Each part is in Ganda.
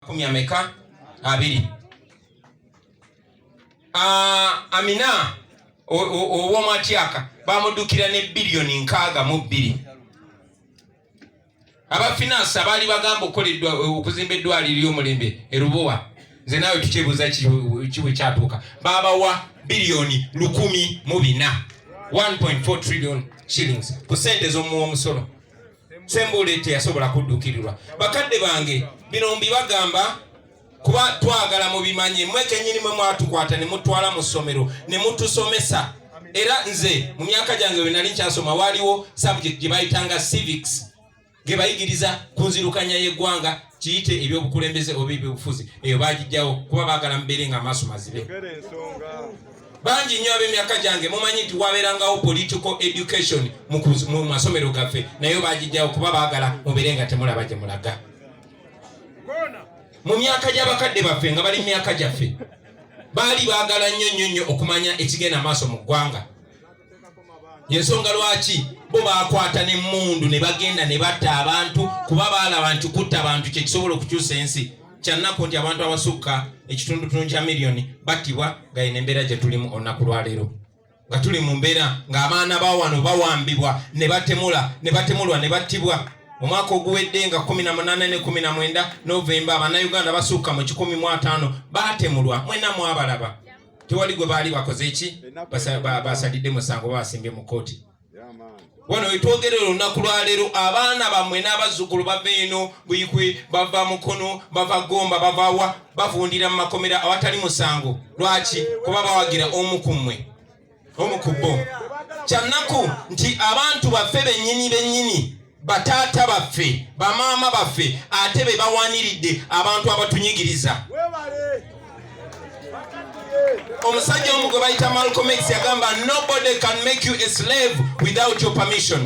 2. Amina ow'Omwatyaka bamudukira ne bilioni 62. Aba finance abali bagamba okukoleddwa okuzimba eddwaliro ly'omulembe Erubowa nze naawe tukyebuuza kiwe kyatuuka babawa bilioni 14 1.4 trillion shillings ku ssente z'omuwa omusolo. Sembule teyasobola kudduukirirwa. Bakadde bange bino mbibagamba kuba twagala mubimanye mmwe kennyini mwe mwatukwata ne mutwala mu ssomero ne mutusomesa. Era nze mu myaka gyange bwe nali nkyasoma waaliwo subject gye bayitanga civics ge bayigiriza ku nzirukanya y'eggwanga kiyite ebyobukulembeze oba ebyobufuzi. Eyo baagijjawo kuba baagala mbeere nga amaaso mazibe. Bangi nnyo ab'emyaka gyange mumanyi nti wabeerangawo political education mu masomero gaffe naye baagijjawo kuba baagala mubeere nga temulaba gye mulaga. Mu myaka gy'abakadde baffe nga bali mu myaka gyaffe baali baagala nnyo okumanya ekigenda maaso mu ggwanga. Yensonga lwaki bo baakwata n'emmundu ne bagenda ne batta abantu kuba baalaba nti kutta abantu kye kisobola okukyusa ensi. Kyannako nti abantu abasukka ekitundu kya miliyoni battibwa galina embeera gye tulimu olunaku lwaleero. Nga tuli mu mbeera ng'abaana ba wano bawambibwa ne batemulwa ne battibwa. Omwaka oguwedde nga 18 ne 19 Novemba Abannayuganda basukka mu 150 baatemulwa. Mwena mwabalaba. Tewali gwe baali bakoze eki basalidde musango basimbye mu kooti. Wano wetwogerera olunaku lwaleero abaana bammwe n'abazzukulu bava eno Buyikwe bava Mukono bava Gomba bavawa bavundira mu makomera awatali musango. Lwaki? Kuba bawagira omu ku mmwe omu ku bo. Kyannako nti abantu baffe bennyini bataata baffe bamaama baffe ate be bawaniridde abantu abatunyigiriza. Omusajja omu gwe bayita Malcolm X yagamba nobody can make you a slave without your permission.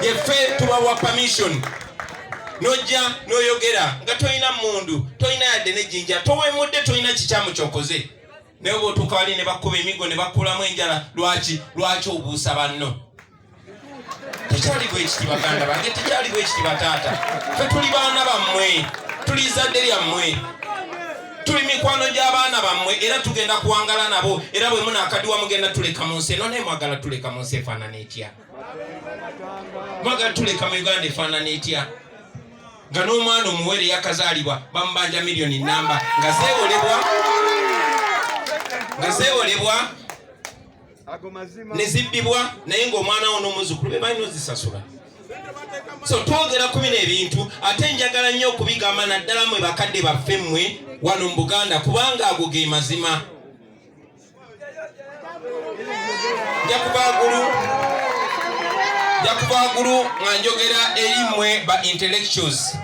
Yeffe tubawa permission. Nojja noyogera nga toyina mundu toyina yadde nejjinja towemudde toyina kikyamu kyokoze. Naye bw'otuuka wali ne bakkuba emigo ne bakkulamu enjala. Lwaki obuusa banno? Tekyali bwe kiti baganda bange, tekyali bwe kiti bataata. Ffe tuli baana bammwe, tuli zadde lyammwe, tuli mikwano gy'abaana bammwe era tugenda kuwangala nabo. Era bwe munaakadiwa mugenda tuleka mu nsi eno. Naye mwagala tuleka mu nsi efaanana etya? Mwagala tuleka mu Uganda efaanana etya? Nga n'omwana omuwere yakazaalibwa bamubanja miliyoni namba nga zeewolebwa ne zibbibwa naye ng'omwana wo n'omuzzukulu be balina ozisasula. So twogera ku bino ebintu ate njagala nnyo okubigamba naddala mwe bakadde baffe mmwe wano mu Buganda kubanga ago ge mazima. Nja kuba waggulu nga njogera eri mmwe ba intellectuals.